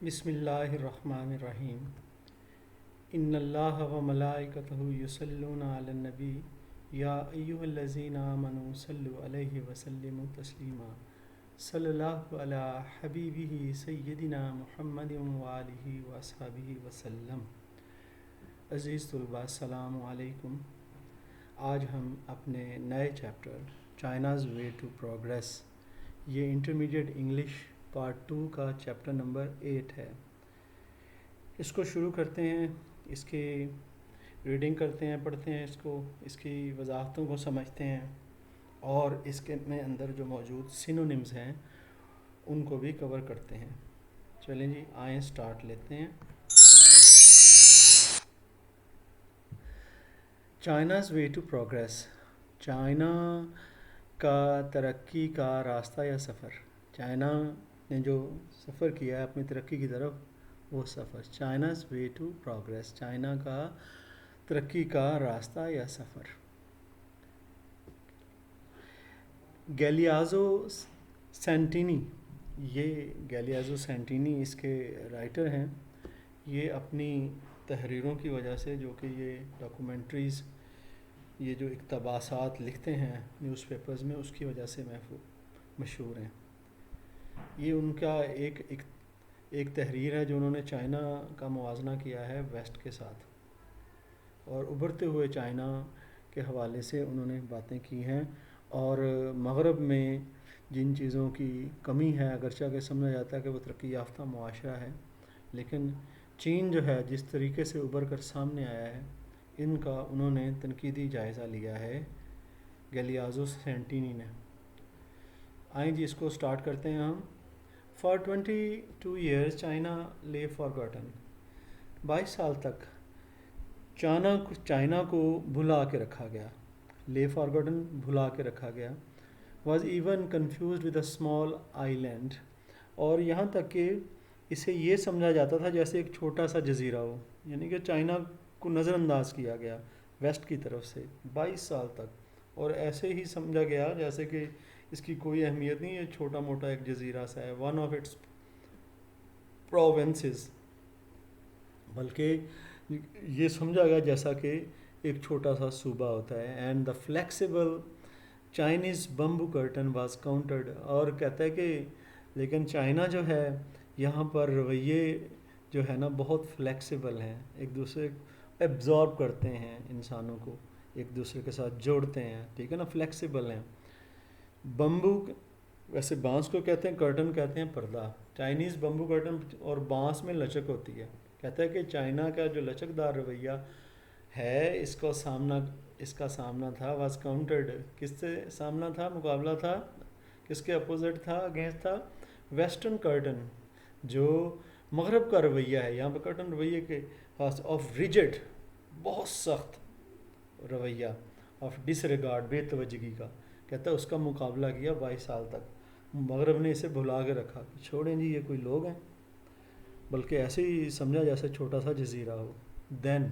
بسم اللہ الرحمن الرحیم ان اللہ و ملائکتہ یصلون علی النبی یا ایہا الذین آمنوا صلوا علیہ وسلموا تسلیما صلی اللہ علی حبیبہ سیدنا محمد وآلہ واصحابہ وسلم۔ عزیز طلباء السلام علیکم۔ آج ہم اپنے نئے chapter China's way to progress, یہ انٹرمیڈیٹ انگلش پارٹ 2 کا چیپٹر نمبر 8 ہے۔ اس کو شروع کرتے ہیں، اس کی ریڈنگ کرتے ہیں، پڑھتے ہیں، اس کی وضاحتوں کو سمجھتے ہیں اور اس کے میں اندر جو موجود سینونمز ہیں ان کو بھی کور کرتے ہیں۔ چلیں جی آئیں سٹارٹ لیتے ہیں۔ China's way to progress, China کا ترقی کا راستہ یا سفر۔ چائنا نے جو سفر کیا ہے اپنی ترقی کی طرف، وہ سفر China's way to progress, China کا ترقی کا راستہ یا سفر۔ گیلیازو سینٹینی، یہ گیلیازو سینٹینی اس کے رائٹر ہیں۔ یہ اپنی تحریروں کی وجہ سے، جو کہ یہ ڈاکومنٹریز، یہ جو اقتباسات لکھتے ہیں نیوز پیپرز میں، اس کی وجہ سے مشہور ہیں۔ یہ ان کا ایک تحریر ہے جو انہوں نے چائنا کا موازنہ کیا ہے ویسٹ کے ساتھ، اور ابھرتے ہوئے چائنا کے حوالے سے انہوں نے باتیں کی ہیں، اور مغرب میں جن چیزوں کی کمی ہے، اگرچہ کہ سمجھا جاتا ہے کہ وہ ترقی یافتہ معاشرہ ہے، لیکن چین جو ہے جس طریقے سے ابھر کر سامنے آیا ہے، ان کا انہوں نے تنقیدی جائزہ لیا ہے گیلیازو سینٹینی نے۔ آئیں جی اس کو سٹارٹ کرتے ہیں ہم۔ For 22 years China lay forgotten۔ 22 سال تک چائنا کو بھلا کے رکھا گیا۔ lay forgotten، بھلا کے رکھا گیا۔ was even confused with a small island، اور یہاں تک کہ اسے یہ سمجھا جاتا تھا جیسے ایک چھوٹا سا جزیرہ ہو، یعنی کہ چائنا کو نظر انداز کیا گیا ویسٹ کی طرف سے 22 سال تک، اور ایسے ہی سمجھا گیا جیسے کہ اس کی کوئی اہمیت نہیں ہے، چھوٹا موٹا ایک جزیرہ سا ہے، ون آف اٹس پروونسز، بلکہ یہ سمجھا گیا جیسا کہ ایک چھوٹا سا صوبہ ہوتا ہے۔ And the flexible Chinese bamboo curtain was countered, اور کہتا ہے کہ لیکن چائنا جو ہے یہاں پر رویے جو ہے نا بہت فلیکسیبل ہیں، ایک دوسرے ایبزارب کرتے ہیں، انسانوں کو ایک دوسرے کے ساتھ جوڑتے ہیں، ٹھیک ہے نا، فلیکسیبل ہیں۔ بمبو ویسے بانس کو کہتے ہیں، کرٹن کہتے ہیں پردہ، چائنیز بمبو کرٹن، اور بانس میں لچک ہوتی ہے۔ کہتا ہے کہ چائنا کا جو لچک دار رویہ ہے، اس کا سامنا تھا، واز کاؤنٹرڈ، کس سے سامنا تھا، مقابلہ تھا، کس کے اپوزٹ تھا، اگینسٹ تھا، ویسٹرن کرٹن، جو مغرب کا رویہ ہے۔ یہاں پہ کرٹن رویے کے خاص آف ریجڈ، بہت سخت رویہ، آف ڈس ریگارڈ، بے توجہی کا، کہتا ہے اس کا مقابلہ کیا 22 سال تک۔ مغرب نے اسے بھلا کے رکھا، چھوڑیں جی یہ کوئی لوگ ہیں، بلکہ ایسے ہی سمجھا جیسے چھوٹا سا جزیرہ ہو۔ دین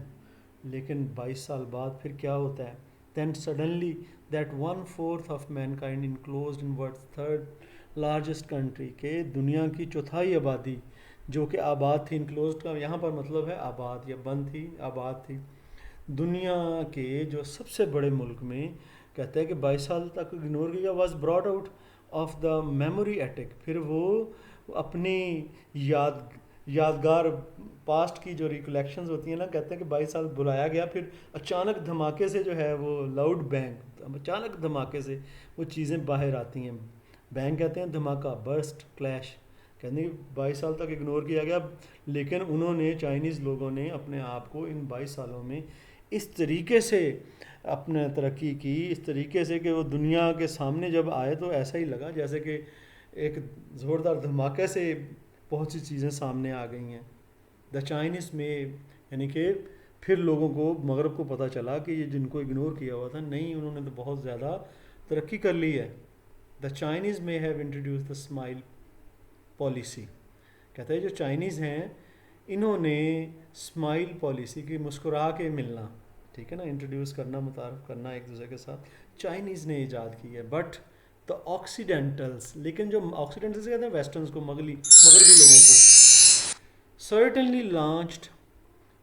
لیکن 22 سال بعد پھر کیا ہوتا ہے؟ Then suddenly that 1/4 of mankind enclosed in world third largest country, کہ دنیا کی چوتھائی آبادی جو کہ آباد تھی، انکلوزڈ کا یہاں پر مطلب ہے آباد، یا بند تھی، آباد تھی، دنیا کے جو سب سے بڑے ملک میں، کہتا ہے کہ 22 سال تک اگنور کیا، was brought out of the memory attic, پھر وہ اپنی یادگار پاسٹ کی جو ریکلیکشنز ہوتی ہیں نا، کہتے ہیں کہ 22 سال بلایا گیا، پھر اچانک دھماکے سے جو ہے وہ لاؤڈ بینگ، اچانک دھماکے سے وہ چیزیں باہر آتی ہیں۔ بینگ کہتے ہیں دھماکہ، برسٹ، کلیش، کہتے ہیں 22 سال تک اگنور کیا گیا، لیکن انہوں نے، چائنیز لوگوں نے اپنے آپ کو ان 22 سالوں میں اس طریقے سے اپنے ترقی کی، اس طریقے سے کہ وہ دنیا کے سامنے جب آئے تو ایسا ہی لگا جیسے کہ ایک زوردار دھماکے سے بہت سی چیزیں سامنے آ گئی ہیں۔ دا چائنیز میں، یعنی کہ پھر لوگوں کو، مغرب کو پتہ چلا کہ یہ جن کو اگنور کیا ہوا تھا، نہیں، انہوں نے تو بہت زیادہ ترقی کر لی ہے۔ دا چائنیز میں have introduce the smile policy, کہتا ہے جو چائنیز ہیں انہوں نے اسمائل پالیسی کی، مسکرا کے ملنا، ٹھیک ہے نا، انٹروڈیوس کرنا، متعارف کرنا ایک دوسرے کے ساتھ، چائنیز نے ایجاد کی ہے۔ بٹ دا آکسیڈینٹلس، لیکن جو آکسیڈینٹلس کہتے ہیں ویسٹرنس کو، مغربی لوگوں کو، certainly launched,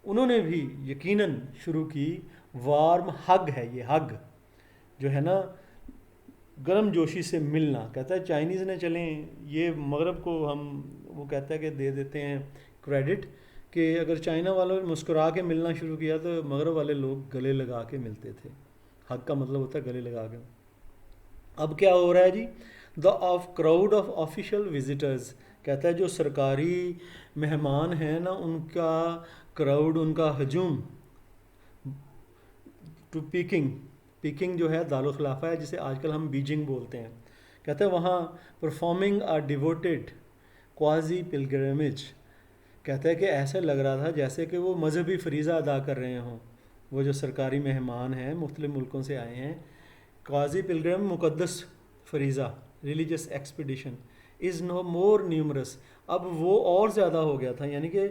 انہوں نے بھی یقیناً شروع کی وارم ہگ ہے یہ ہگ جو ہے نا گرم جوشی سے ملنا. کہتا ہے چائنیز نے چلیں یہ مغرب کو ہم وہ کہتا ہے کہ دے دیتے ہیں کریڈٹ کہ اگر چائنا والوں نے مسکرا کے ملنا شروع کیا تو مغرب والے لوگ گلے لگا کے ملتے تھے. حق کا مطلب ہوتا ہے گلے لگا کے. اب کیا ہو رہا ہے جی؟ The of crowd of official visitors. کہتا ہے جو سرکاری مہمان ہیں نا ان کا کراؤڈ، ان کا ہجوم ٹو پیکنگ جو ہے دارالخلافہ ہے جسے آج کل ہم بیجنگ بولتے ہیں. کہتے ہیں وہاں پرفارمنگ آ ڈیووٹیڈ کوازی پلگرمیج. کہتا ہے کہ ایسے لگ رہا تھا جیسے کہ وہ مذہبی فریضہ ادا کر رہے ہوں. وہ جو سرکاری مہمان ہیں مختلف ملکوں سے آئے ہیں. قاضی پلگرم مقدس فریضہ ریلیجس ایکسپیڈیشن از نو مور نیومرس. اب وہ اور زیادہ ہو گیا تھا، یعنی کہ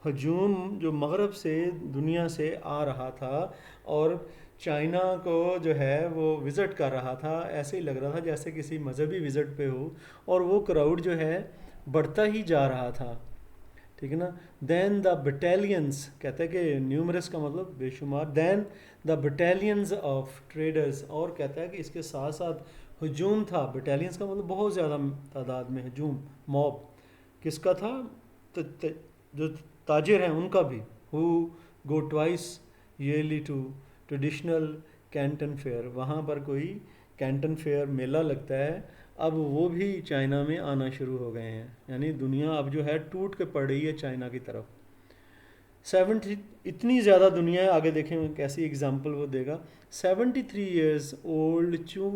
ہجوم جو مغرب سے دنیا سے آ رہا تھا اور چائنا کو جو ہے وہ وزٹ کر رہا تھا. ایسے ہی لگ رہا تھا جیسے کسی مذہبی وزٹ پہ ہو اور وہ کراؤڈ جو ہے بڑھتا ہی جا رہا تھا. ٹھیک ہے نا. دین دا بٹالینس. کہتے ہیں کہ نیومرس کا مطلب بے شمار. دین دا بٹالینز آف ٹریڈرز. اور کہتا ہے کہ اس کے ساتھ ساتھ ہجوم تھا. بٹالینس کا مطلب بہت زیادہ تعداد میں ہجوم. موب کس کا تھا؟ جو تاجر ہیں ان کا بھی. Who go twice yearly to traditional Canton fair. وہاں پر کوئی کینٹن فیئر میلہ لگتا ہے. اب وہ بھی چائنا میں آنا شروع ہو گئے ہیں. یعنی دنیا اب جو ہے ٹوٹ کے پڑ رہی ہے چائنا کی طرف. 70 اتنی زیادہ دنیا ہے. آگے دیکھیں کیسی اگزامپل وہ دے گا. 73 ایئرز اولڈ چو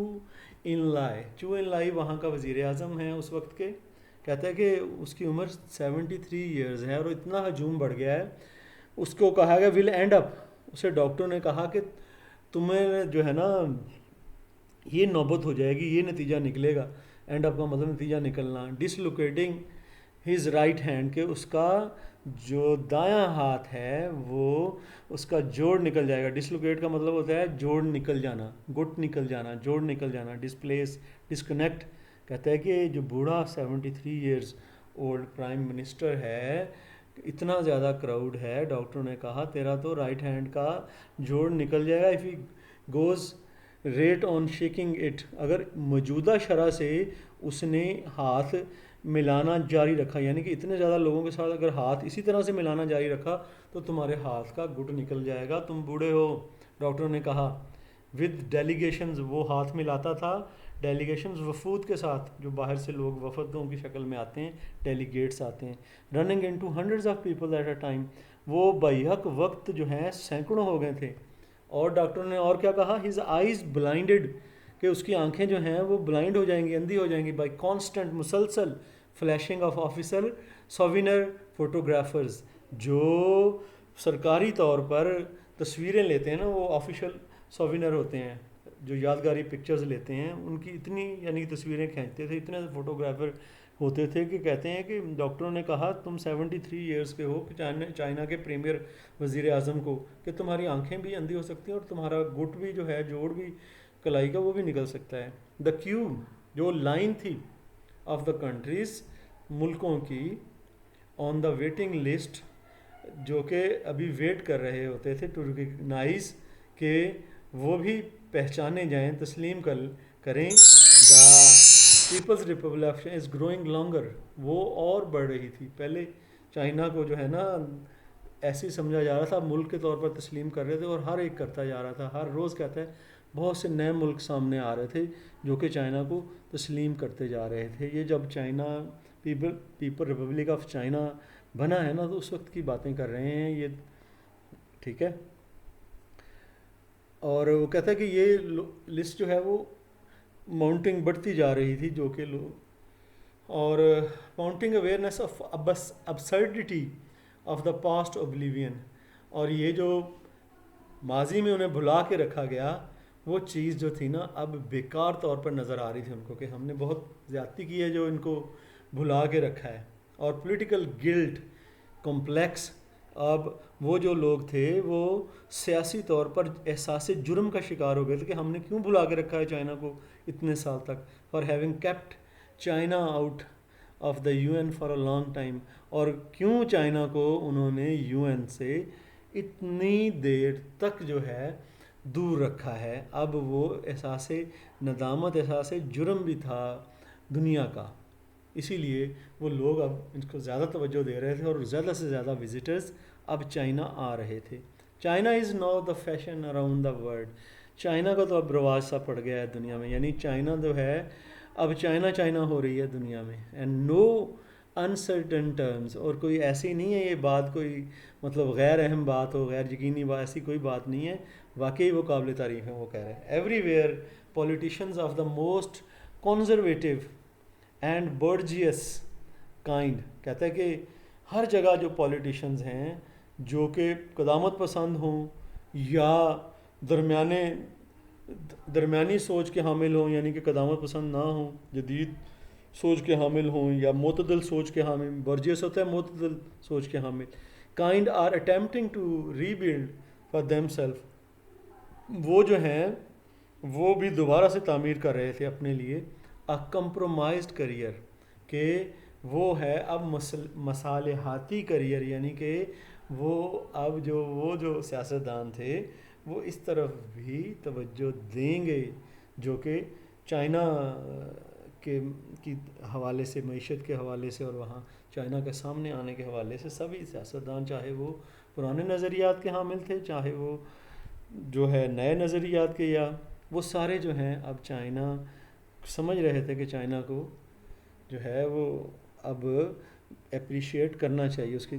ان لائی. چو ان لائی وہاں کا وزیر اعظم ہے اس وقت کے. کہتا ہے کہ اس کی عمر 73 ایئرز ہے اور اتنا ہجوم بڑھ گیا ہے. اس کو کہا گیا ول اینڈ اپ. اسے ڈاکٹر نے کہا کہ تمہیں جو ہے نا یہ نوبت ہو جائے گی، یہ نتیجہ نکلے گا. اینڈ اپ کا مطلب نتیجہ نکلنا. ڈس لوکیٹنگ ہز رائٹ ہینڈ. کہ اس کا جو دایاں ہاتھ ہے وہ اس کا جوڑ نکل جائے گا. ڈسلوکیٹ کا مطلب ہوتا ہے جوڑ نکل جانا، گٹ نکل جانا، جوڑ نکل جانا. Displace, disconnect. کہتا ہے کہ جو بوڑھا 73 ایئرز اولڈ پرائم منسٹر ہے، اتنا زیادہ کراؤڈ ہے، ڈاکٹر نے کہا تیرا تو رائٹ ہینڈ کا جوڑ نکل جائے گا. If he goes right on shaking it. اگر موجودہ شرح سے اس نے ہاتھ ملانا جاری رکھا، یعنی کہ اتنے زیادہ لوگوں کے ساتھ اگر ہاتھ اسی طرح سے ملانا جاری رکھا تو تمہارے ہاتھ کا گٹ نکل جائے گا، تم بوڑھے ہو. ڈاکٹر نے کہا ود ڈیلیگیشنز. وہ ہاتھ ملاتا تھا ڈیلیگیشنز وفود کے ساتھ، جو باہر سے لوگ وفدوں کی شکل میں آتے ہیں، ڈیلیگیٹس آتے ہیں. Running into hundreds of people at a time. وہ بیک وقت جو ہیں سینکڑوں ہو گئے تھے. اور ڈاکٹر نے اور کیا کہا؟ His eyes blinded. کہ اس کی آنکھیں جو ہیں وہ بلائنڈ ہو جائیں گی، اندھی ہو جائیں گی. بائی کانسٹنٹ مسلسل فلیشنگ آف آفیسر سوینر فوٹوگرافرز. جو سرکاری طور پر تصویریں لیتے ہیں نا، وہ آفیشیل سوینر ہوتے ہیں جو یادگاری پکچرز لیتے ہیں، ان کی اتنی یعنی کہ تصویریں کھینچتے تھے. اتنے فوٹوگرافر ہوتے تھے کہ کہتے ہیں کہ ڈاکٹروں نے کہا تم 73 ایئرز کے ہو کہ چائنا کے پریمیئر وزیر اعظم کو، کہ تمہاری آنکھیں بھی اندھی ہو سکتی ہیں اور تمہارا گٹ بھی جو ہے جوڑ بھی کلائی کا وہ بھی نکل سکتا ہے. دا کیو جو لائن تھی آف دا کنٹریز ملکوں کی آن دا ویٹنگ لسٹ، جو کہ ابھی ویٹ کر رہے ہوتے تھے ٹو ریکگنائز کہ وہ بھی پہچانے جائیں، تسلیم کریں. The people's republic is growing longer. وہ اور بڑھ رہی تھی. پہلے چائنا کو جو ہے نا ایسے ہی سمجھا جا رہا تھا، ملک کے طور پر تسلیم کر رہے تھے اور ہر ایک کرتا جا رہا تھا. ہر روز کہتا ہے بہت سے نئے ملک سامنے آ رہے تھے جو کہ چائنا کو تسلیم کرتے جا رہے تھے. یہ جب China people republic of China بنا ہے نا تو اس وقت کی باتیں کر رہے ہیں یہ. ٹھیک ہے. اور وہ کہتا ہے کہ یہ لسٹ جو ہے وہ ماؤنٹنگ بڑھتی جا رہی تھی، جو کہ لوگ اور mounting awareness of absurdity of the past oblivion. اور یہ جو ماضی میں انہیں بھلا کے رکھا گیا وہ چیز جو تھی نا اب بیکار طور پر نظر آ رہی تھی ان کو کہ ہم نے بہت زیادتی کی ہے جو ان کو بھلا کے رکھا ہے. اور پولیٹیکل گلٹ کمپلیکس. اب وہ جو لوگ تھے وہ سیاسی طور پر احساس جرم کا شکار ہو گئے تھے کہ ہم نے کیوں بھلا کے رکھا ہے چائنا کو اتنے سال تک. For having kept China out of the U N for a long time. اور کیوں چائنا کو انہوں نے یو این سے اتنی دیر تک جو ہے دور رکھا ہے. اب وہ احساس ندامت، احساس جرم بھی تھا دنیا کا، اسی لیے وہ لوگ اب ان کو زیادہ توجہ دے رہے تھے اور زیادہ سے زیادہ وزٹرز اب چائنا آ رہے تھے. China is now the fashion around the world. China کا تو اب رواج سا پڑ گیا ہے دنیا میں، یعنی چائنا جو ہے اب چائنا ہو رہی ہے دنیا میں. اینڈ نو انسرٹن ٹرمز، اور کوئی ایسی نہیں ہے یہ بات کوئی مطلب غیر اہم بات ہو، غیر یقینی بات، ایسی کوئی بات نہیں ہے. واقعی وہ قابل تعریف ہیں. وہ کہہ رہے ہیں every where politicians of the most conservative and Burgess kind. کہتا ہے کہ ہر جگہ جو پولیٹیشنز ہیں جو کہ قدامت پسند ہوں یا درمیانی سوچ کے حامل ہوں، یعنی کہ قدامت پسند نہ ہوں، جدید سوچ کے حامل ہوں، یا معتدل سوچ کے حامل. برجیس ہوتا ہے معتدل سوچ کے حامل. Kind are attempting to rebuild for them self. وہ جو ہیں وہ بھی دوبارہ سے تعمیر کر رہے تھے اپنے لیے اے کمپرومائزڈ کریئر، کہ وہ ہے اب مصالحاتی کریئر، یعنی کہ وہ جو سیاستدان تھے وہ اس طرف بھی توجہ دیں گے جو کہ چائنا کی حوالے سے، معیشت کے حوالے سے، اور وہاں چائنا کے سامنے آنے کے حوالے سے سبھی سیاستدان، چاہے وہ پرانے نظریات کے حامل تھے، چاہے وہ جو ہے نئے نظریات کے، یا وہ سارے جو ہیں اب چائنا سمجھ رہے تھے کہ چائنا کو جو ہے وہ اب اپریشیٹ کرنا چاہیے، اس کی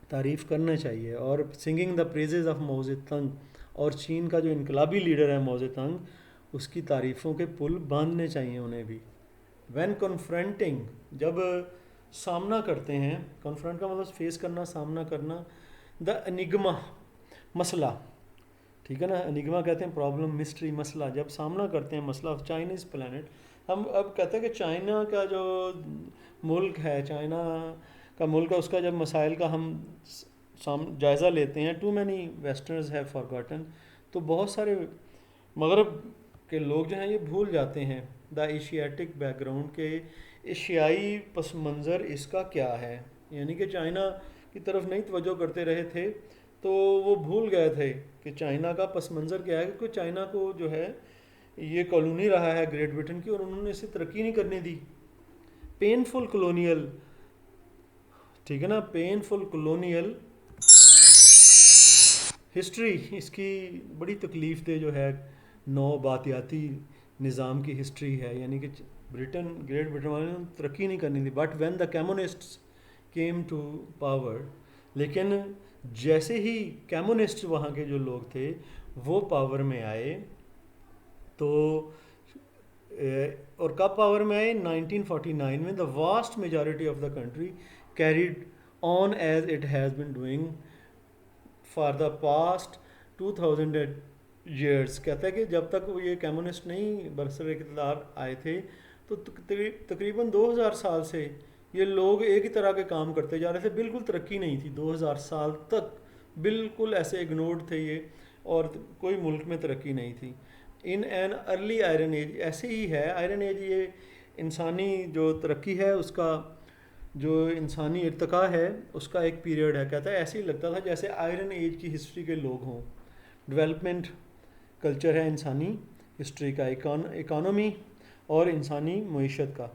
تعریف کرنا چاہیے. اور سنگنگ دا پریزز آف ماؤ زے تنگ، اور چین کا جو انقلابی لیڈر ہے ماؤ زے تنگ، اس کی تعریفوں کے پل باندھنے چاہیے انہیں بھی. وین کنفرنٹنگ، جب سامنا کرتے ہیں، کنفرنٹ کا مطلب فیس کرنا، سامنا کرنا. دا انگما، مسئلہ، ٹھیک ہے نا، انگما کہتے ہیں پرابلم، مسٹری، مسئلہ. جب سامنا کرتے ہیں مسئلہ آف چائنیز پلانٹ، ہم اب کہتے ہیں کہ چائنا کا جو ملک ہے، چائنا کا ملک ہے، اس کا جب مسائل کا ہم جائزہ لیتے ہیں، ٹو مینی ویسٹرنز ہیو فارگاٹن، تو بہت سارے مغرب کے لوگ جو ہیں یہ بھول جاتے ہیں دا ایشیاٹک بیک گراؤنڈ، کے ایشیائی پس منظر اس کا کیا ہے. یعنی کہ چائنا کی طرف نہیں توجہ کرتے رہے تھے تو وہ بھول گئے تھے کہ چائنا کا پس منظر کیا ہے، کیونکہ چائنا کو جو ہے یہ کالونی رہا ہے گریٹ برٹن کی، اور انہوں نے اسے ترقی نہیں کرنے دی. پینفل کلونیل، ٹھیک ہے نا، پینفل کلونیل ہسٹری، اس کی بڑی تکلیف دہ جو ہے نوباتیاتی نظام کی ہسٹری ہے. یعنی کہ گریٹ برٹن والے نے ترقی نہیں کرنی تھی. But when the communists came to power, لیکن جیسے ہی کمیونسٹ وہاں کے جو لوگ تھے وہ پاور میں آئے، تو اور کب پاور میں آئے؟ 1949 میں. The vast majority of the country carried on as it has been doing for the past 2000 years. کہتا ہے کہ جب تک وہ یہ کمیونسٹ نہیں برسر اقتدار آئے تھے تو تقریباً 2000 سال سے یہ لوگ ایک ہی طرح کے کام کرتے جا رہے تھے، بالکل ترقی نہیں تھی. 2000 سال تک بالکل ایسے اگنورڈ تھے یہ، اور کوئی ملک میں ترقی نہیں تھی. In an early iron age, ایسے ہی ہے آئرن ایج، یہ انسانی جو ترقی ہے اس کا، جو انسانی ارتقاء ہے اس کا ایک پیریڈ ہے. کہتا ہے ایسے ہی لگتا تھا جیسے آئرن ایج کی ہسٹری کے لوگ ہوں. ڈیولپمنٹ کلچر ہے انسانی ہسٹری کا، اکانومی اور انسانی معیشت کا.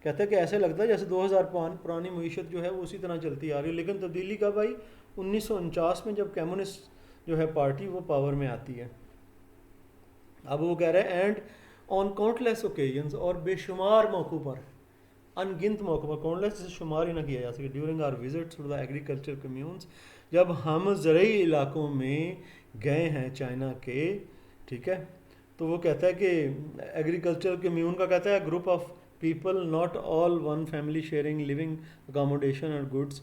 کہتا ہے کہ ایسے لگتا ہے جیسے 2000 پرانی معیشت جو ہے وہ اسی طرح چلتی آ رہی ہے. لیکن تبدیلی کب آئی؟ 1949 میں، جب کمیونسٹ جو ہے پارٹی وہ پاور میں آتی ہے. اب وہ کہہ رہے ہیں اینڈ آن کاؤنٹلیس اوکیزنز، اور بے شمار موقعوں پر، ان گنت موقعوں پر، کاؤنٹلیس سے شمار ہی نہ کیا جا سکے. During our visits to the agriculture communes, جب ہم زرعی علاقوں میں گئے ہیں چائنا کے، ٹھیک ہے، تو وہ کہتا ہے کہ ایگریکلچر کمیون کا کہتا ہے group of people not all one family sharing living accommodation اور گڈس.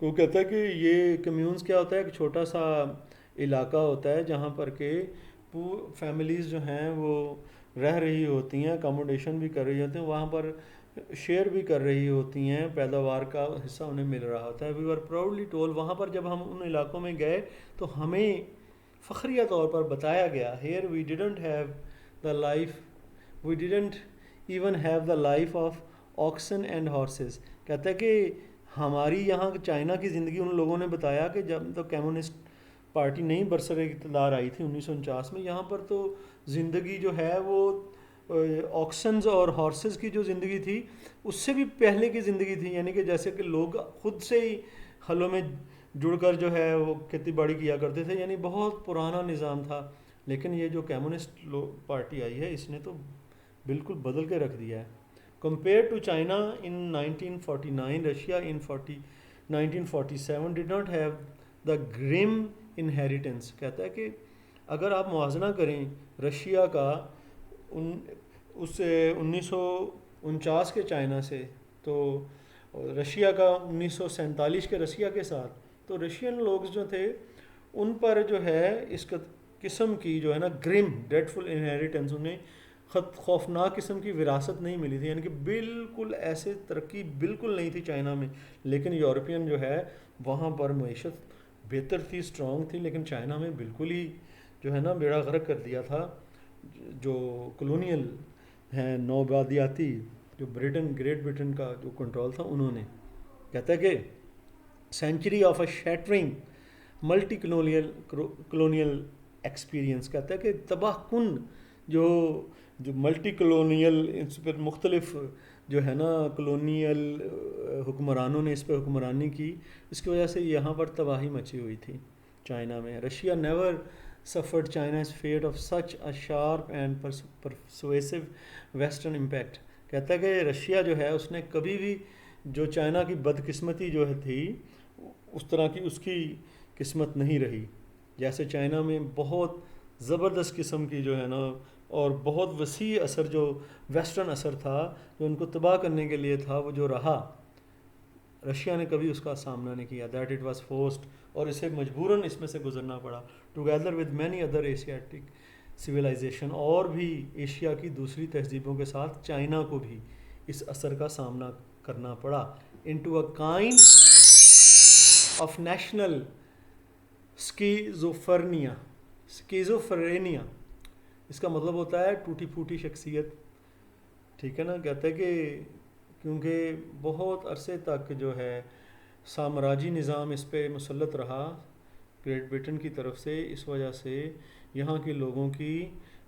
کو کہتا ہے کہ یہ کمیونز کیا ہوتا ہے، ایک چھوٹا سا علاقہ ہوتا ہے جہاں پر کہ فیملیز جو ہیں وہ رہ رہی ہوتی ہیں، اکاموڈیشن بھی کر رہی ہوتی ہیں، وہاں پر شیئر بھی کر رہی ہوتی ہیں، پیداوار کا حصہ انہیں مل رہا ہوتا ہے. وی آر پراؤڈلی ٹول، وہاں پر جب ہم ان علاقوں میں گئے تو ہمیں فخریہ طور پر بتایا گیا، here we didn't have the life, we didn't even have the life of oxen and horses. کہتا ہے کہ ہماری یہاں چائنا کی زندگی ان لوگوں نے بتایا کہ جب تو کمیونسٹ پارٹی نہیں برسر اقتدار آئی تھی 1949 میں، یہاں پر تو زندگی جو ہے وہ آکسنز اور ہارسز کی جو زندگی تھی اس سے بھی پہلے کی زندگی تھی، یعنی کہ جیسے کہ لوگ خود سے ہی ہلوں میں جڑ کر جو ہے وہ کھیتی باڑی کیا کرتے تھے، یعنی بہت پرانا نظام تھا. لیکن یہ جو کمیونسٹ پارٹی آئی ہے اس نے تو بالکل بدل کے رکھ دیا ہے. Compare to China in 1949 Russia in 1947 did not have the grim inheritance. کہتا ہے کہ اگر آپ موازنہ کریں رشیا کا اس 1949 کے چائنا سے تو رشیا کا 1947 کے رشیا کے ساتھ، تو رشین لوگ جو تھے ان پر جو ہے اس قسم کی جو ہے نا گرم ڈیڈفل انہیریٹنس، انہیں خوفناک قسم کی وراثت نہیں ملی تھی، یعنی کہ بالکل ایسے ترقی بالکل نہیں تھی چائنا میں. لیکن یورپین جو ہے وہاں پر معیشت بہتر تھی، اسٹرانگ تھی، لیکن چائنا میں بالکل ہی جو ہے نا بیڑا غرق کر دیا تھا جو کلونیل ہیں نوآبادیاتی جو گریٹ برٹن کا جو کنٹرول تھا انہوں نے. کہتا ہے کہ century of a shattering multi colonial experience. کہتا ہے کہ تباہ کن جو ملٹی کلونیل اس پر مختلف جو ہے نا کلونیل حکمرانوں نے اس پہ حکمرانی کی، اس کی وجہ سے یہاں پر تباہی مچی ہوئی تھی چائنا میں. Russia never suffered China's fate of such a sharp and persuasive western impact. کہتا ہے کہ رشیا جو ہے اس نے کبھی بھی جو چائنا کی بدقسمتی جو تھی اس طرح کی اس کی قسمت نہیں رہی. جیسے چائنا میں بہت زبردست قسم کی جو ہے نا اور بہت وسیع اثر جو ویسٹرن اثر تھا جو ان کو تباہ کرنے کے لیے تھا، وہ جو رہا رشیا نے کبھی اس کا سامنا نہیں کیا. دیٹ اٹ واز فورسڈ، اور اسے مجبوراً اس میں سے گزرنا پڑا. Together with many other Asiatic civilisation, اور بھی ایشیا کی دوسری تہذیبوں کے ساتھ چائنا کو بھی اس اثر کا سامنا کرنا پڑا. Into a kind of national schizophrenia. اس کا مطلب ہوتا ہے ٹوٹی پھوٹی شخصیت، ٹھیک ہے نا. کہتا ہے کہ کیونکہ بہت عرصے تک جو ہے سامراجی نظام اس پہ مسلط رہا گریٹ برٹن کی طرف سے، اس وجہ سے یہاں کے لوگوں کی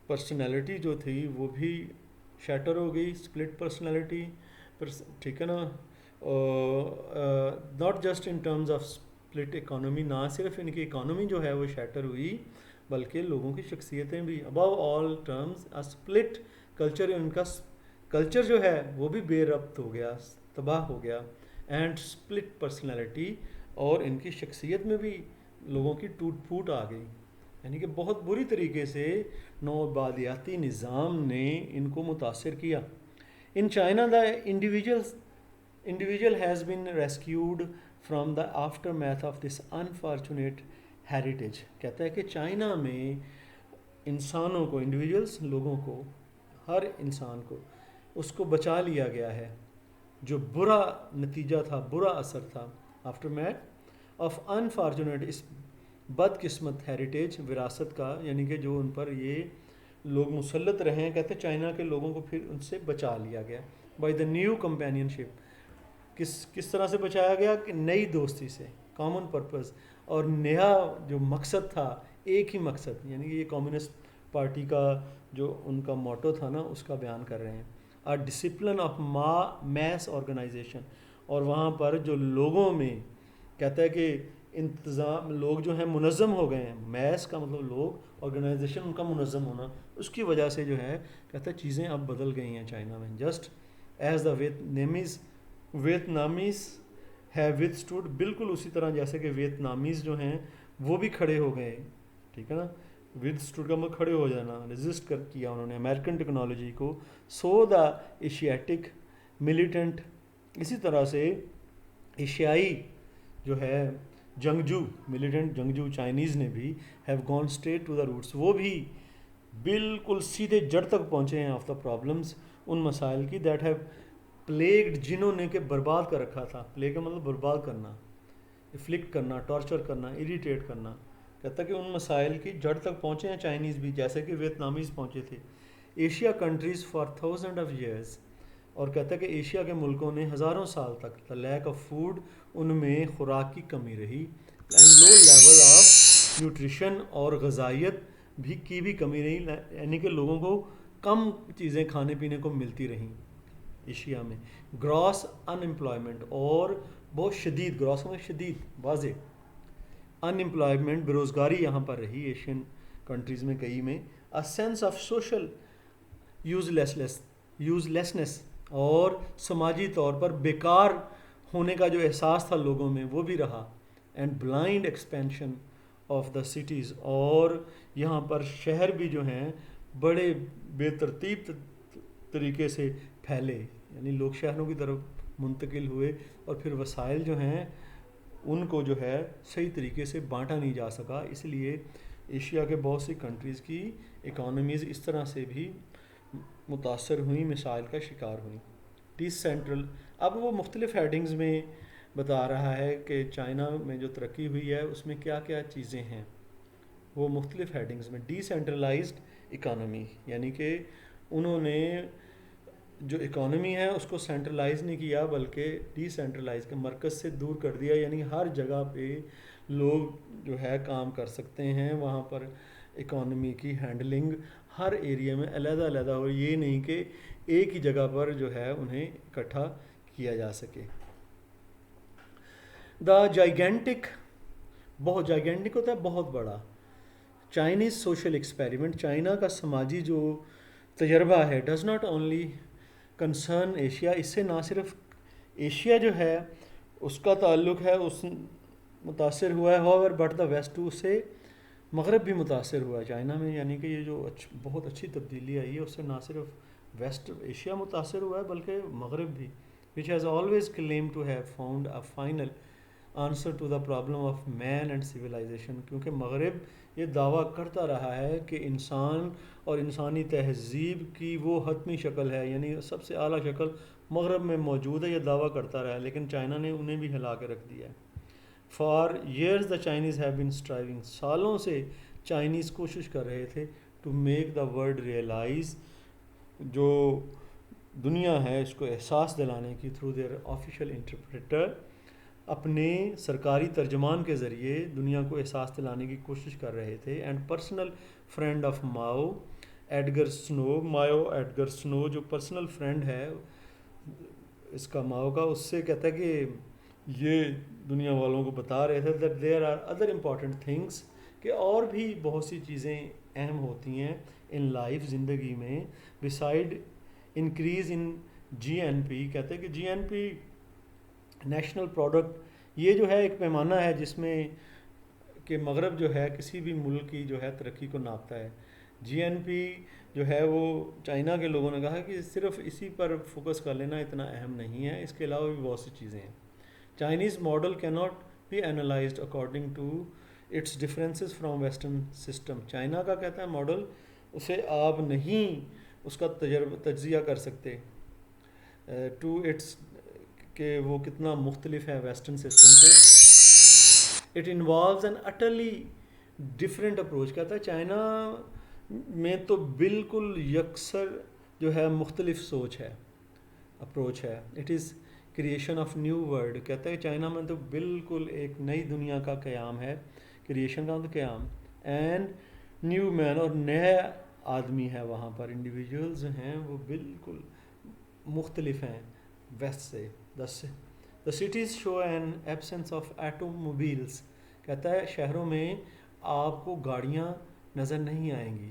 پرسنالٹی جو تھی وہ بھی شیٹر ہو گئی، سپلٹ پرسنالٹی، ٹھیک ہے نا. Not just in terms of split economy, نہ صرف ان کی اکانومی جو ہے وہ شیٹر ہوئی بلکہ لوگوں کی شخصیتیں بھی. ابو آل ٹرمز سپلٹ کلچر، ان کا کلچر جو ہے وہ بھی بے ربط ہو گیا، تباہ ہو گیا. اینڈ سپلٹ پرسنالٹی، اور ان کی شخصیت میں بھی لوگوں کی ٹوٹ پھوٹ آ گئی، یعنی کہ بہت بری طریقے سے نوآبادیاتی نظام نے ان کو متاثر کیا. In China the individual has been rescued from the aftermath of this unfortunate heritage. کہتا ہے کہ چائنا میں انسانوں کو، انڈیویجولس لوگوں کو، ہر انسان کو اس کو بچا لیا گیا ہے جو برا نتیجہ تھا، برا اثر تھا آفٹر میتھ آف انفارچونیٹ، اس بدقسمت ہیریٹیج وراثت کا، یعنی کہ جو ان پر یہ لوگ مسلط رہے ہیں. کہتے ہیں چائنا کے لوگوں کو پھر ان سے بچا لیا گیا بائی دا نیو کمپینین شپ. کس طرح سے بچایا گیا کہ نئی دوستی سے، کامن پرپز، اور نیا جو مقصد تھا، ایک ہی مقصد، یعنی کہ یہ کمیونسٹ پارٹی کا جو ان کا موٹو تھا نا اس کا بیان کر رہے ہیں. آ ڈسپلن آف میس آرگنائزیشن، اور وہاں پر جو لوگوں میں کہتا ہے کہ انتظام، لوگ جو ہیں منظم ہو گئے ہیں. میس کا مطلب لوگ، آرگنائزیشن ان کا منظم ہونا، اس کی وجہ سے جو ہے کہتا ہے چیزیں اب بدل گئی ہیں چائنا میں. Just as the Vietnamese have with stood, بالکل اسی طرح جیسے کہ ویتنامیز جو ہیں وہ بھی کھڑے ہو گئے، ٹھیک ہے نا. ود اسٹوڈ کا مطلب کھڑے ہو جانا، رزسٹ کیا انہوں نے امریکن ٹیکنالوجی کو. سو دا ایشیاٹک ملیٹنٹ، اسی طرح سے ایشیائی جو ہے جنگجو، ملیٹنٹ جنگجو چائنیز نے بھی have gone straight to the roots, وہ بھی بالکل سیدھے جڑ تک پہنچے ہیں آف دا پرابلمس، ان مسائل کی دیٹ ہیو پلیگڈ، جنہوں نے کہ برباد کر رکھا تھا. پلیگ کا مطلب برباد کرنا، افلکٹ کرنا، ٹارچر کرنا، اریٹیٹ کرنا. کہتا ہے کہ ان مسائل کی جڑ تک پہنچے ہیں چائنیز بھی، جیسے کہ ویتنامیز پہنچے تھے. Asia countries for thousand of years اور کہتا ہے کہ ایشیا کے ملکوں نے ہزاروں سال تک دا لیک آف فوڈ، ان میں خوراک کی کمی رہی، and low level of nutrition, اور غذائیت بھی کمی رہی، یعنی کہ لوگوں کو کم چیزیں کھانے پینے کو ملتی رہیں ایشیا میں۔ گراس ان امپلائمنٹ، اور بہت شدید، گراس میں شدید واضح ان امپلائمنٹ، بے روزگاری یہاں پر رہی ایشین کنٹریز میں کئی میں۔ A sense of social use lessons, اور سماجی طور پر بیکار ہونے کا جو احساس تھا لوگوں میں وہ بھی رہا، and blind expansion of the cities, اور یہاں پر شہر بھی جو ہیں بڑے بے ترتیب طریقے سے پھیلے، یعنی لوگ شہروں کی طرف منتقل ہوئے، اور پھر وسائل جو ہیں ان کو جو ہے صحیح طریقے سے بانٹا نہیں جا سکا، اس لیے ایشیا کے بہت سی کنٹریز کی اکانومیز اس طرح سے بھی متاثر ہوئیں، مسائل کا شکار ہوئیں۔ ڈی سینٹرل، اب وہ مختلف ہیڈنگز میں بتا رہا ہے کہ چائنا میں جو ترقی ہوئی ہے اس میں کیا کیا چیزیں ہیں، وہ مختلف ہیڈنگز میں۔ ڈی سینٹرلائزڈ اکانومی، یعنی کہ انہوں نے جو اکانومی ہے اس کو سینٹرلائز نہیں کیا بلکہ ڈی سینٹرلائز کے مرکز سے دور کر دیا، یعنی ہر جگہ پہ لوگ جو ہے کام کر سکتے ہیں، وہاں پر اکانومی کی ہینڈلنگ ہر ایریا میں علیحدہ علیحدہ ہو، یہ نہیں کہ ایک ہی جگہ پر جو ہے انہیں اکٹھا کیا جا سکے۔ دا جائگینٹک، بہت جائگینٹک ہوتا ہے بہت بڑا، چائنیز سوشل ایکسپیریمنٹ، چائنا کا سماجی جو تجربہ ہے، does not only concern Asia, اس سے نہ صرف ایشیا جو ہے اس کا تعلق ہے، اس متاثر ہوا ہے، ہوور بٹ دا ویسٹ ٹو، سے مغرب بھی متاثر ہوا ہے چائنا میں، یعنی کہ یہ جو بہت اچھی تبدیلی آئی ہے اس سے نہ صرف ویسٹ ایشیا متاثر ہوا ہے بلکہ مغرب بھی، which has always claimed to have found a final answer to the problem of man and civilization، کیونکہ مغرب یہ دعویٰ کرتا رہا ہے کہ انسان اور انسانی تہذیب کی وہ حتمی شکل ہے، یعنی سب سے اعلیٰ شکل مغرب میں موجود ہے، یہ دعویٰ کرتا رہا ہے، لیکن چائنا نے انہیں بھی ہلا کے رکھ دیا ہے۔ For years the Chinese have been striving, سالوں سے چائنیز کوشش کر رہے تھے to make the world realise, جو دنیا ہے اس کو احساس دلانے کی، تھرو دیئر آفیشیل انٹرپریٹر، اپنے سرکاری ترجمان کے ذریعے دنیا کو احساس دلانے کی کوشش کر رہے تھے۔ And personal friend of Mao Edgar Snow, Mao Edgar سنو جو پرسنل فرینڈ ہے اس کا ماؤ کا، اس سے کہتا ہے کہ یہ دنیا والوں کو بتا رہے تھے that there are other important things, کہ اور بھی بہت سی چیزیں اہم ہوتی ہیں ان لائف، زندگی میں، beside increase in G N P, کہتے ہیں کہ G N P national product, یہ جو ہے ایک پیمانہ ہے جس میں کہ مغرب جو ہے کسی بھی ملک کی جو ہے ترقی کو ناپتا ہے۔ جی این پی جو ہے وہ چائنا کے لوگوں نے کہا کہ صرف اسی پر فوکس کر لینا اتنا اہم نہیں ہے، اس کے علاوہ بھی بہت سی چیزیں ہیں۔ چائنیز ماڈل کی not be analysed according to its differences from western system, China کا کہتا ہے ماڈل، اسے آپ نہیں اس کا تجزیہ کر سکتے ٹو اٹس، کہ وہ کتنا مختلف ہے ویسٹرن سسٹم سے۔ It involves an utterly different approach, کہتا ہے چائنا میں تو بالکل یکسر جو ہے مختلف سوچ ہے، اپروچ ہے۔ It is creation of new world, کہتا ہے چائنا میں تو بالکل ایک نئی دنیا کا قیام ہے، کریشن کا تو قیام، اینڈ نیو مین، اور نئے آدمی ہے وہاں پر، انڈیویجولز ہیں وہ بالکل مختلف ہیں ویسٹ سے۔ The cities show an absence of automobiles, کہتا ہے شہروں میں آپ کو گاڑیاں نظر نہیں آئیں گی،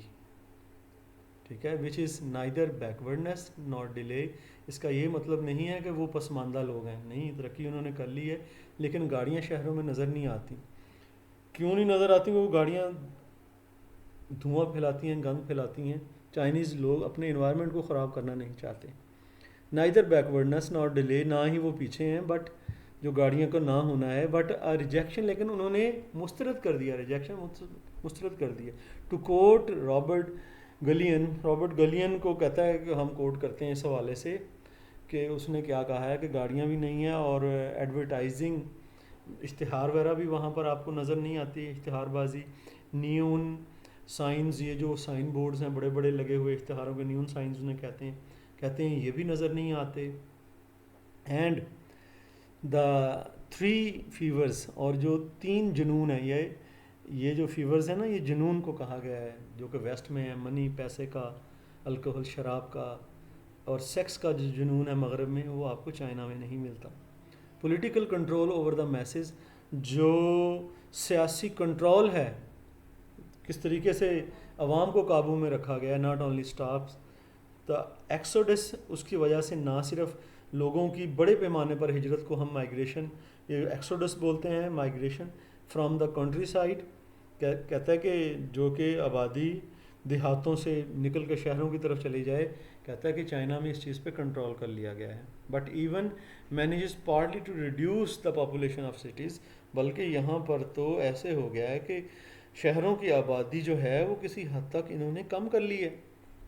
ٹھیک ہے، وچ از نائدر بیکورڈنس نار ڈیلے، اس کا یہ مطلب نہیں ہے کہ وہ پسماندہ لوگ ہیں، نہیں، ترقی انہوں نے کر لی ہے لیکن گاڑیاں شہروں میں نظر نہیں آتی۔ کیوں نہیں نظر آتی؟ وہ گاڑیاں دھواں پھیلاتی ہیں، گند پھیلاتی ہیں، چائنیز لوگ اپنے انوائرمنٹ کو خراب کرنا نہیں چاہتے۔ نائدر بیکورڈنس نار ڈیلے، نہ ہی وہ پیچھے ہیں، بٹ جو گاڑیوں کو نہ ہونا ہے، بٹ ریجیکشن، لیکن انہوں نے مسترد کر دیا، ریجیکشن مسترد کر دیا۔ ٹو کوٹ رابرٹ گلین کو کہتا ہے کہ ہم کوٹ کرتے ہیں اس حوالے سے کہ اس نے کیا کہا ہے کہ گاڑیاں بھی نہیں ہیں، اور ایڈورٹائزنگ، اشتہار وغیرہ بھی وہاں پر آپ کو نظر نہیں آتی، اشتہار بازی، نیون سائنز، یہ جو سائن بورڈز ہیں بڑے بڑے لگے ہوئے اشتہاروں کے، نیون سائنز انہیں کہتے ہیں، کہتے ہیں یہ بھی نظر نہیں آتے. اینڈ دا 3 فیورز، اور جو 3 جنون ہیں، یہ جو فیورز ہیں نا، یہ جنون کو کہا گیا ہے، جو کہ ویسٹ میں ہے، منی، پیسے کا، الکحل، شراب کا، اور سیکس کا جو جنون ہے مغرب میں، وہ آپ کو چائنا میں نہیں ملتا. Political control over the masses, جو سیاسی کنٹرول ہے، کس طریقے سے عوام کو قابو میں رکھا گیا ہے. Not only stops the exodus, اس کی وجہ سے نہ صرف لوگوں کی بڑے پیمانے پر ہجرت کو ہم مائیگریشن، یہ ایکسوڈس بولتے ہیں، migration from the country side, کہتا ہے کہ جو کہ آبادی دیہاتوں سے نکل کے شہروں کی طرف چلی جائے. کہتا ہے کہ چائنا میں اس چیز پہ کنٹرول کر لیا گیا ہے. But even manages partly to reduce the population of cities, بلکہ یہاں پر تو ایسے ہو گیا ہے کہ شہروں کی آبادی جو ہے وہ کسی حد تک انہوں نے کم کر لی ہے،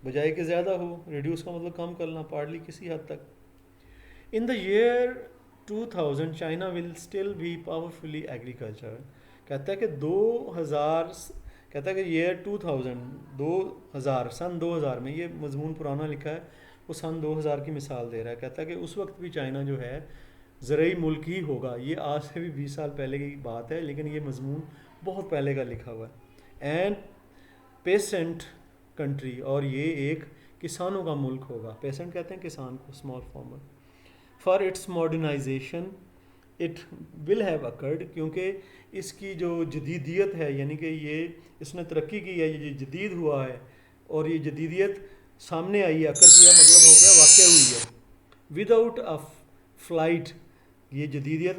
بجائے کہ زیادہ ہو. ریڈیوس کا مطلب کم کرنا، پارٹلی کسی حد تک. In the year 2000 China will still be powerfully agriculture. کہتا ہے کہ 2000، کہتا ہے کہ ایئر 2000 سن 2000 میں، یہ مضمون پرانا لکھا ہے، وہ سن 2000 کی مثال دے رہا ہے. کہتا ہے کہ اس وقت بھی چائنا جو ہے زرعی ملک ہی ہوگا. یہ آج سے بھی 20 سال پہلے کی بات ہے، لیکن یہ مضمون بہت پہلے کا لکھا ہوا ہے. اینڈ پیسنٹ کنٹری، اور یہ ایک کسانوں کا ملک ہوگا. پیسنٹ کہتے ہیں کسان کو، small farmer. For its modernisation it will have accord, کیونکہ اس کی جو جدیدیت ہے، یعنی کہ یہ اس نے ترقی کی ہے، یہ جدید ہوا ہے، اور یہ جدیدیت سامنے آئی ہے. اکر کیا مطلب ہو گیا واقع ہوئی ہے. وداؤٹ اے فلائٹ، یہ جدیدیت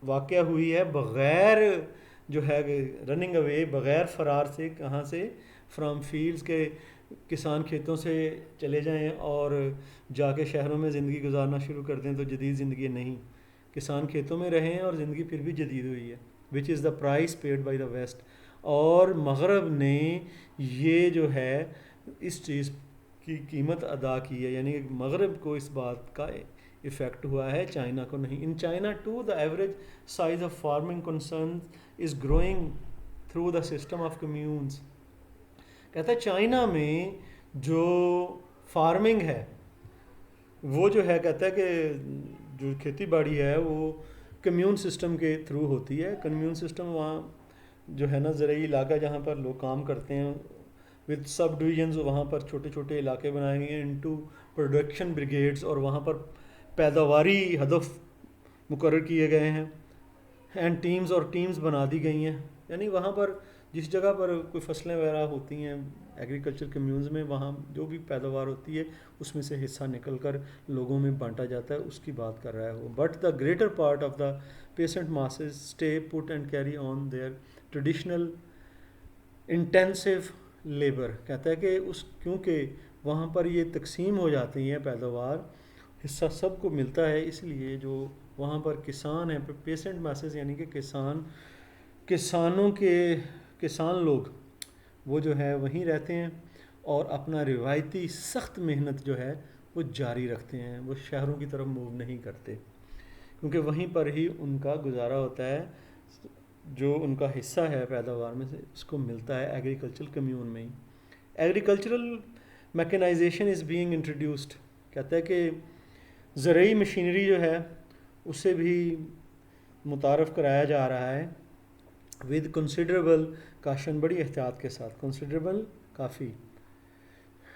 واقع ہوئی ہے بغیر جو ہے رننگ اوے، بغیر فرار سے. کہاں سے؟ فرام فیلڈز کے، کسان کھیتوں سے چلے جائیں اور جا کے شہروں میں زندگی گزارنا شروع کر دیں تو جدید زندگی نہیں. کسان کھیتوں میں رہیں اور زندگی پھر بھی جدید ہوئی ہے. Which is the price paid by the West. اور مغرب نے یہ جو ہے اس چیز کی قیمت ادا کی ہے، یعنی کہ مغرب کو اس بات کا افیکٹ ہوا ہے، چائنا کو نہیں. In China too the average size of farming concern is growing through the system of communes. کہتا ہے چائنا میں جو فارمنگ ہے وہ جو ہے، کہتا ہے کہ جو کھیتی باڑی ہے وہ کمیون سسٹم کے تھرو ہوتی ہے. کمیون سسٹم وہاں جو ہے نا زرعی علاقہ جہاں پر لوگ کام کرتے ہیں وتھ سب ڈویژنز، وہاں پر چھوٹے چھوٹے علاقے بنائے گئے ہیں انٹو پروڈکشن بریگیڈز، اور وہاں پر پیداواری ہدف مقرر کیے گئے ہیں. اینڈ ٹیمز، اور ٹیمز بنا دی گئی ہیں. یعنی وہاں پر جس جگہ پر کوئی فصلیں وغیرہ ہوتی ہیں ایگریکلچر کمیونز میں، وہاں جو بھی پیداوار ہوتی ہے اس میں سے حصہ نکل کر لوگوں میں بانٹا جاتا ہے. اس کی بات کر رہا ہے وہ. But the greater part of the peasant masses stay put and carry on their traditional intensive labour. کہتا ہے کہ کیونکہ وہاں پر یہ تقسیم ہو جاتی ہیں پیداوار، حصہ سب کو ملتا ہے، اس لیے جو وہاں پر کسان ہیں، پیسنٹ ماسز یعنی کہ کسان لوگ وہ جو ہے وہیں رہتے ہیں اور اپنا روایتی سخت محنت جو ہے وہ جاری رکھتے ہیں. وہ شہروں کی طرف موو نہیں کرتے، کیونکہ وہیں پر ہی ان کا گزارا ہوتا ہے. جو ان کا حصہ ہے پیداوار میں سے اس کو ملتا ہے ایگریکلچرل کمیون میں ہی. Agricultural mechanization is being introduced. کہتا ہے کہ زرعی مشینری جو ہے اسے بھی متعارف کرایا جا رہا ہے ود کنسیڈریبل کاشن، بڑی احتیاط کے ساتھ. کنسیڈریبل کافی،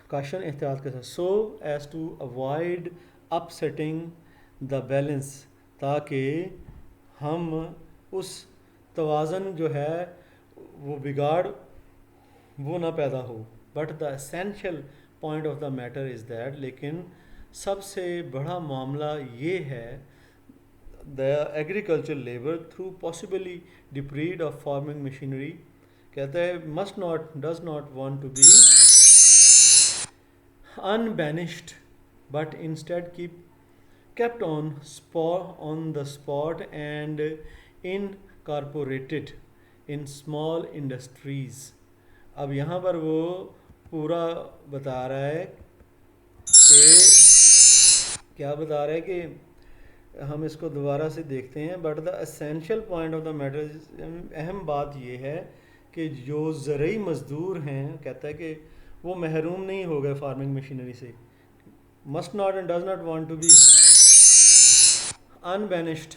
کاشن احتیاط کے ساتھ. So as to avoid upsetting the balance, تاکہ ہم اس توازن جو ہے وہ بگاڑ وہ نہ پیدا ہو. But the essential point of the matter is that, لیکن سب سے بڑا معاملہ یہ ہے the agriculture labour through possibly deprived of farming machinery. کہتا ہے does not want to be unbanished but instead kept on the spot and incorporated in small industries. اب یہاں پر وہ پورا بتا رہا ہے کہ کیا بتا رہا ہے کہ ہم اس کو دوبارہ سے دیکھتے ہیں. But the essential point of the metre, اہم بات یہ ہے کہ جو زرعی مزدور ہیں، کہتا ہے کہ وہ محروم نہیں ہو گئے فارمنگ مشینری سے. must not and does not want to be unbanished.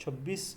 26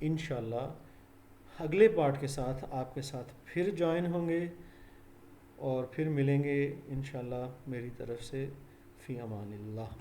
انشاءاللہ اگلے پارٹ کے ساتھ آپ کے ساتھ پھر جوائن ہوں گے اور پھر ملیں گے انشاءاللہ. میری طرف سے فی امان اللہ.